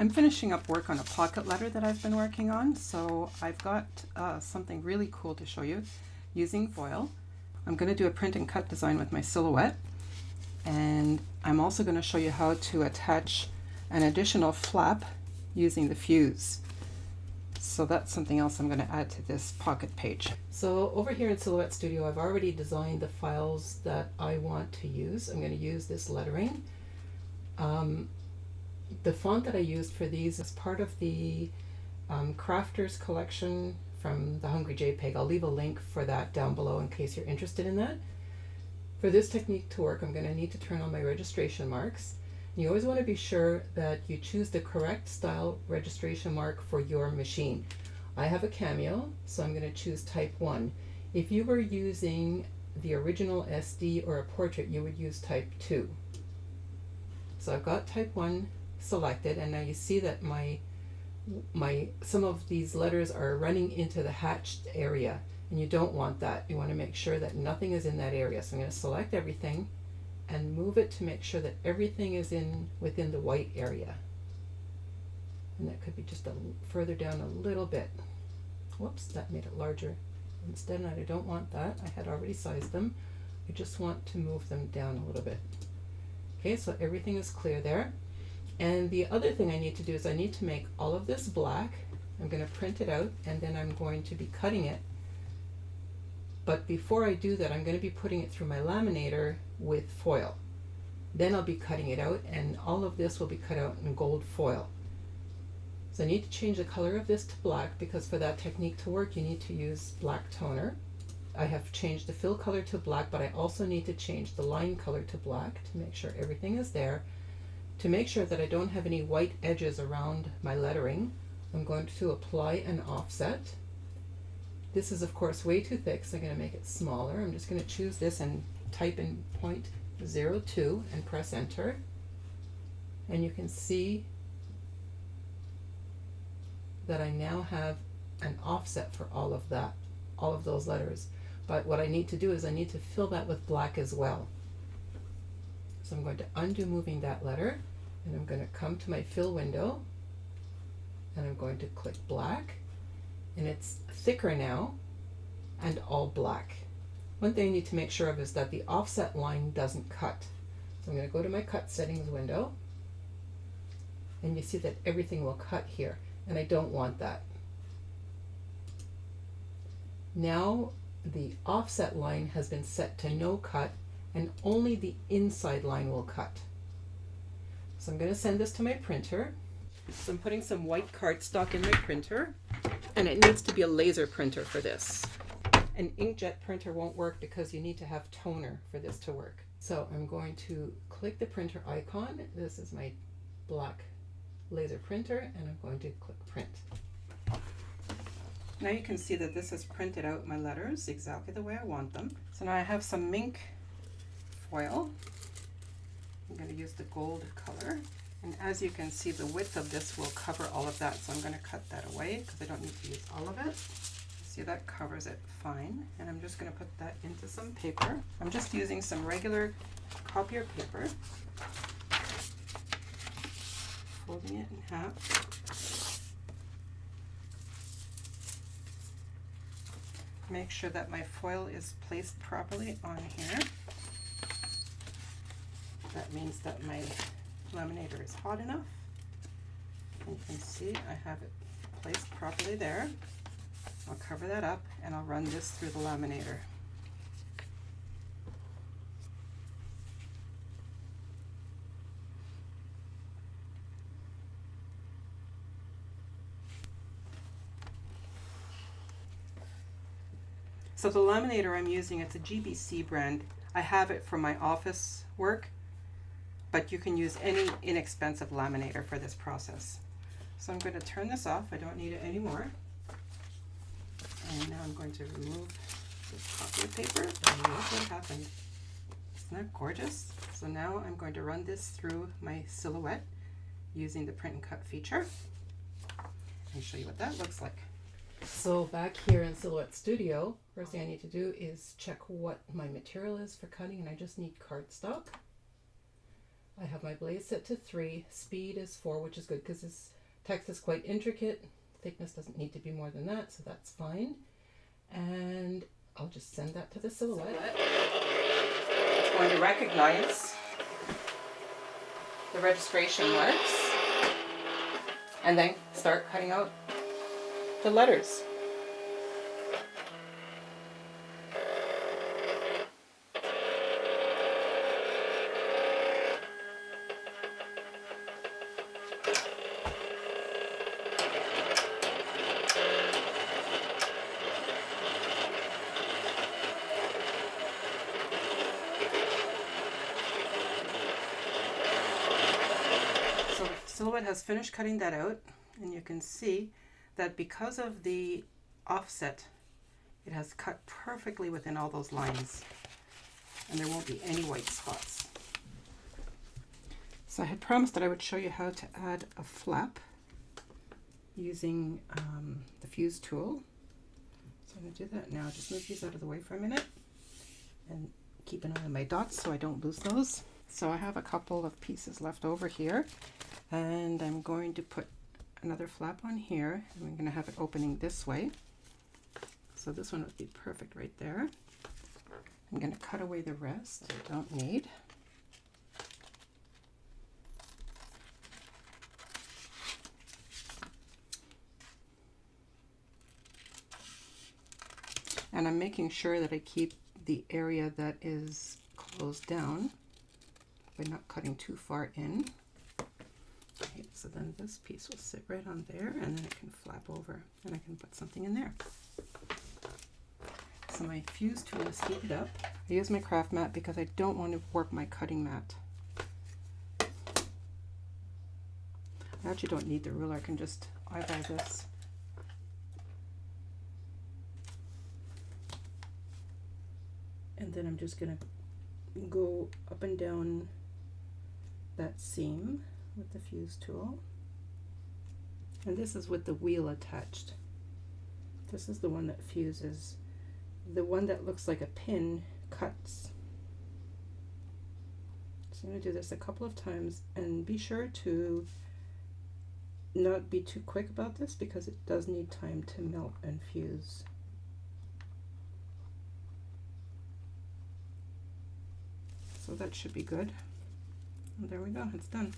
I'm finishing up work on a pocket letter that I've been working on, so I've got something really cool to show you using foil. I'm going to do a print and cut design with my Silhouette, and I'm also going to show you how to attach an additional flap using the Fuse. So that's something else I'm going to add to this pocket page. So over here in Silhouette Studio, I've already designed the files that I want to use. I'm going to use this lettering. The font that I used for these is part of the Crafters collection from the Hungry JPEG. I'll leave a link for that down below in case you're interested in that. For this technique to work, I'm going to need to turn on my registration marks. You always want to be sure that you choose the correct style registration mark for your machine. I have a Cameo, so I'm going to choose type 1. If you were using the original SD or a portrait, you would use type 2. So I've got type 1 selected, and now you see that some of these letters are running into the hatched area, and you don't want that. You want to make sure that nothing is in that area. So I'm going to select everything and move it to make sure that everything is within the white area. And that could be just further down a little bit. Whoops, that made it larger. Instead, I don't want that. I had already sized them. I just want to move them down a little bit. Okay, so everything is clear there. And the other thing I need to do is I need to make all of this black. I'm going to print it out, and then I'm going to be cutting it. But before I do that, I'm going to be putting it through my laminator with foil. Then I'll be cutting it out, and all of this will be cut out in gold foil. So I need to change the color of this to black, because for that technique to work, you need to use black toner. I have changed the fill color to black, but I also need to change the line color to black to make sure everything is there. To make sure that I don't have any white edges around my lettering, I'm going to apply an offset. This is of course way too thick, so I'm going to make it smaller. I'm just going to choose this and type in 0.02 and press enter. And you can see that I now have an offset for all of those letters. But what I need to do is I need to fill that with black as well. So I'm going to undo moving that letter, and I'm going to come to my fill window, and I'm going to click black, and it's thicker now and all black. One thing I need to make sure of is that the offset line doesn't cut. So I'm going to go to my cut settings window, and you see that everything will cut here, and I don't want that. Now the offset line has been set to no cut, and only the inside line will cut. So I'm going to send this to my printer. So I'm putting some white cardstock in my printer, and it needs to be a laser printer for this. An inkjet printer won't work because you need to have toner for this to work. So I'm going to click the printer icon. This is my black laser printer, and I'm going to click print. Now you can see that this has printed out my letters exactly the way I want them. So now I have some mink foil. I'm going to use the gold color, and as you can see, the width of this will cover all of that, so I'm going to cut that away because I don't need to use all of it. See, that covers it fine, and I'm just going to put that into some paper. I'm just using some regular copier paper, folding it in half. Make sure that my foil is placed properly on here. That means that my laminator is hot enough. And you can see I have it placed properly there. I'll cover that up, and I'll run this through the laminator. So the laminator I'm using, it's a GBC brand. I have it for my office work, but you can use any inexpensive laminator for this process. So I'm going to turn this off. I don't need it anymore. And now I'm going to remove this copier paper, and look what happened. Isn't that gorgeous? So now I'm going to run this through my Silhouette using the print and cut feature and show you what that looks like. So back here in Silhouette Studio, first thing I need to do is check what my material is for cutting, and I just need cardstock. I have my blaze set to 3, speed is 4, which is good because this text is quite intricate. Thickness doesn't need to be more than that, so that's fine. And I'll just send that to the Silhouette. It's going to recognize the registration marks and then start cutting out the letters. Silhouette has finished cutting that out, and you can see that because of the offset, it has cut perfectly within all those lines, and there won't be any white spots. So I had promised that I would show you how to add a flap using the Fuse tool. So I'm going to do that now. Just move these out of the way for a minute and keep an eye on my dots so I don't lose those. So I have a couple of pieces left over here, and I'm going to put another flap on here, and I'm going to have it opening this way. So this one would be perfect right there. I'm going to cut away the rest I don't need. And I'm making sure that I keep the area that is closed down by not cutting too far in. Okay, so then this piece will sit right on there, and then it can flap over, and I can put something in there. So my Fuse tool is heated up. I use my craft mat because I don't want to warp my cutting mat. I actually don't need the ruler, I can just eyeball this. And then I'm just going to go up and down that seam with the Fuse tool. And this is with the wheel attached. This is the one that fuses. The one that looks like a pin cuts. So I'm going to do this a couple of times, and be sure to not be too quick about this because it does need time to melt and fuse. So that should be good. And there we go, it's done.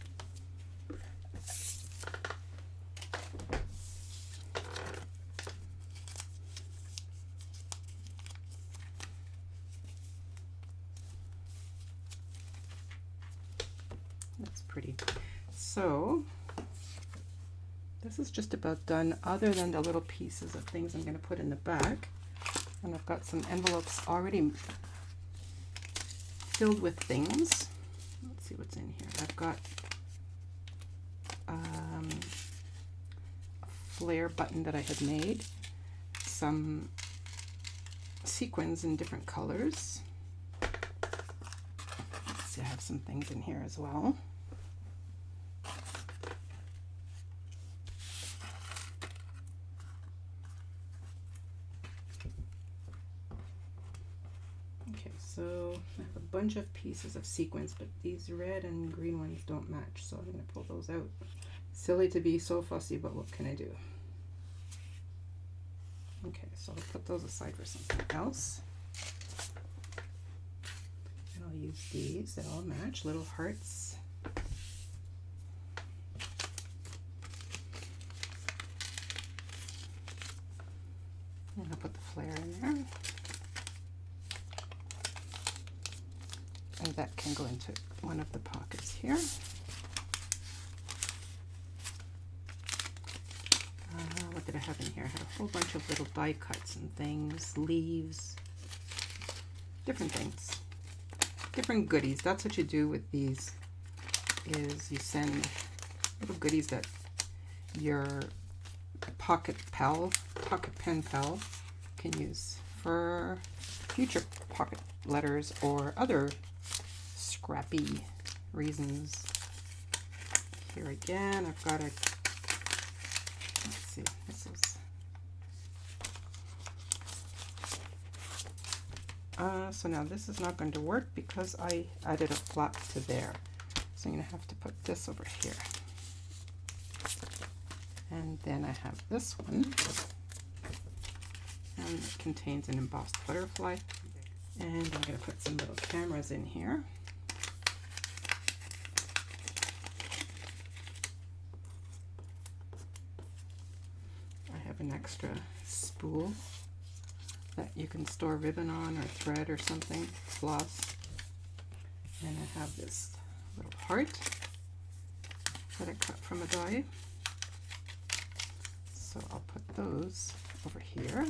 That's pretty. So this is just about done, other than the little pieces of things I'm going to put in the back. And I've got some envelopes already filled with things. Let's see what's in here. I've got a flare button that I had made, some sequins in different colors. Let's see, I have some things in here as well. Okay, so I have a bunch of pieces of sequins, but these red and green ones don't match, so I'm going to pull those out. Silly to be so fussy, but what can I do? Okay, so I'll put those aside for something else. And I'll use these that all match, little hearts. And I'll put the flare in there. And that can go into one of the pockets here. What did I have in here? I had a whole bunch of little die cuts and things, leaves, different things, different goodies. That's what you do with these, is you send little goodies that your pocket pen pal can use for future pocket letters or other scrappy reasons. Here again, I've got a, let's see, this is, so now this is not going to work because I added a flap to there. So I'm going to have to put this over here. And then I have this one, and it contains an embossed butterfly. And I'm going to put some little cameras in here. I have an extra spool that you can store ribbon on, or thread or something, floss. And I have this little heart that I cut from a die. So I'll put those over here.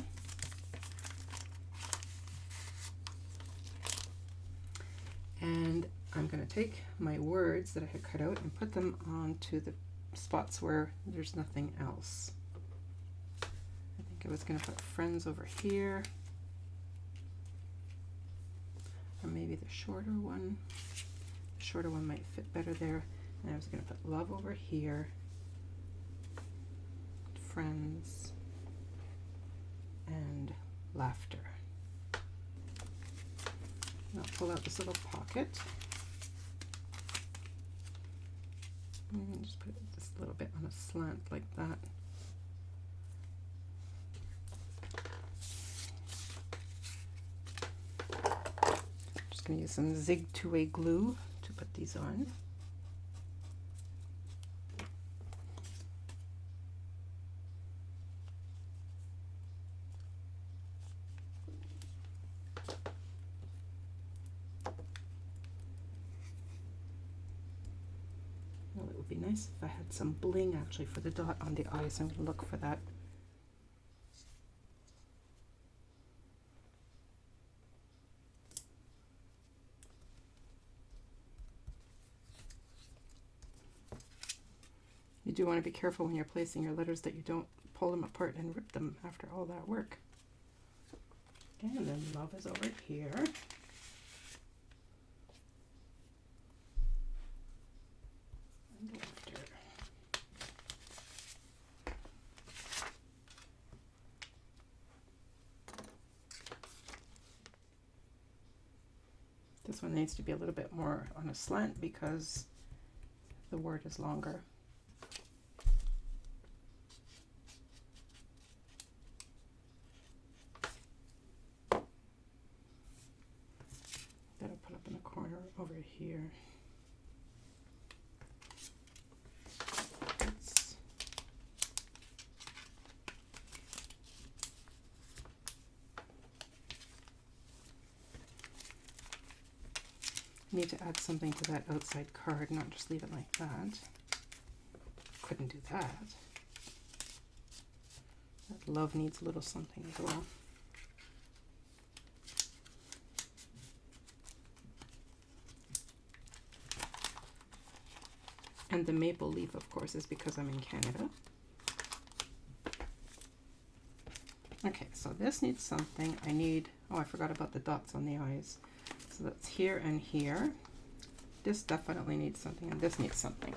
And I'm going to take my words that I had cut out and put them onto the spots where there's nothing else. I think I was going to put friends over here, or maybe the shorter one. The shorter one might fit better there. And I was going to put love over here, friends, and laughter. And I'll pull out this little pocket and just put it just a little bit on a slant like that. Just going to use some Zig 2A glue to put these on. It would be nice if I had some bling actually for the dot on the eye, so I'm going to look for that. You do want to be careful when you're placing your letters that you don't pull them apart and rip them after all that work. Okay, and then love is over here. And laughter. This one needs to be a little bit more on a slant because the word is longer. That'll put up in the corner over here. Need to add something to that outside card, not just leave it like that. Couldn't do that. That love needs a little something as well. And the maple leaf, of course, is because I'm in Canada. Okay, so this needs something. I need, oh, I forgot about the dots on the eyes. So that's here and here. This definitely needs something, and this needs something.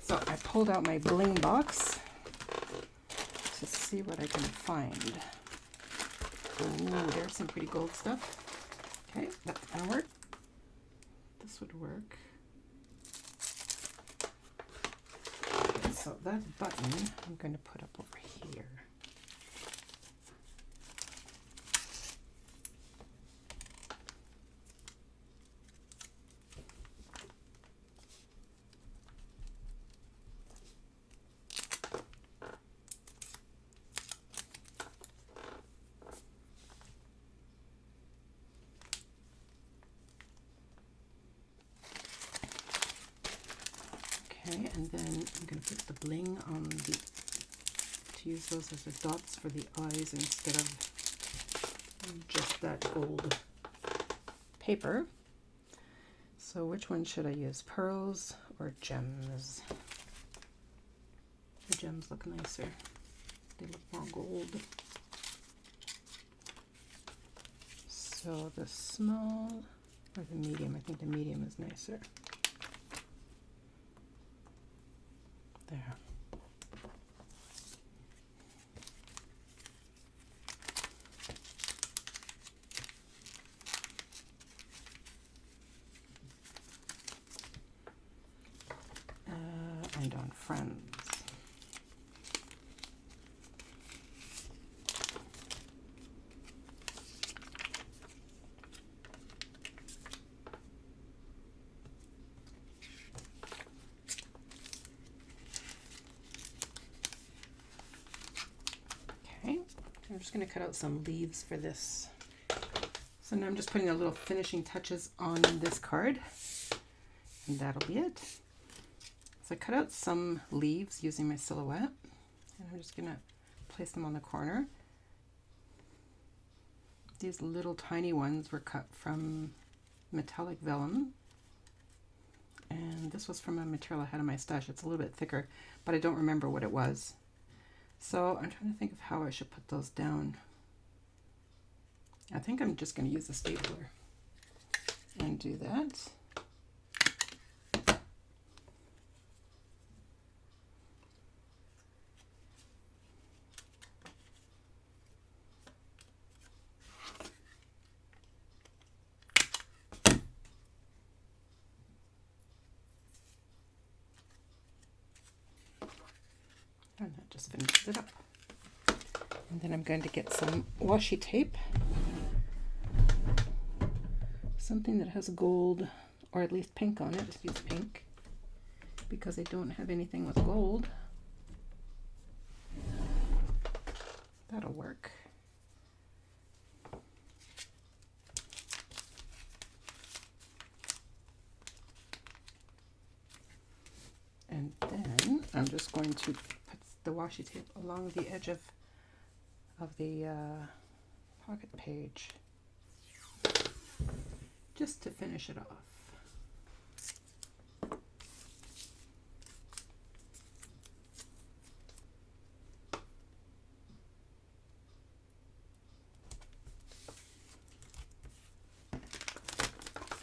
So I pulled out my bling box to see what I can find. Ooh, there's some pretty gold stuff. Okay, that's gonna work. This would work. Okay, so that button I'm going to put up over here. Okay, and then I'm going to put the bling on the, to use those as the dots for the eyes instead of just that gold paper. So which one should I use, pearls or gems? The gems look nicer. They look more gold. So the small or the medium? I think the medium is nicer. There. and on friends. Okay, I'm just going to cut out some leaves for this. So now I'm just putting the little finishing touches on this card, and that'll be it. So I cut out some leaves using my Silhouette, and I'm just going to place them on the corner. These little tiny ones were cut from metallic vellum, and this was from a material I had in my stash. It's a little bit thicker, but I don't remember what it was. So I'm trying to think of how I should put those down. I think I'm just going to use a stapler and do that. And that just finishes it up. And then I'm going to get some washi tape. Something that has gold, or at least pink on it. Just use pink because I don't have anything with gold. That'll work. And then I'm just going to put the washi tape along the edge of the pocket page, just to finish it off.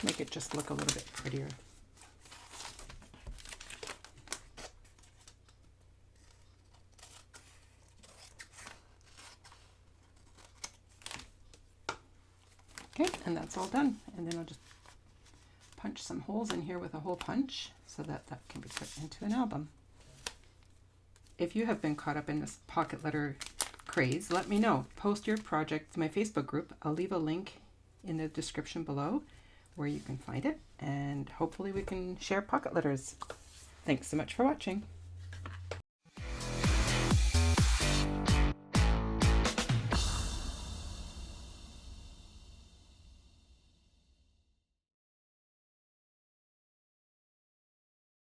Make it just look a little bit prettier. Okay, and that's all done. And then I'll just punch some holes in here with a hole punch so that that can be put into an album. If you have been caught up in this pocket letter craze, let me know. Post your project to my Facebook group. I'll leave a link in the description below where you can find it, and hopefully we can share pocket letters. Thanks so much for watching.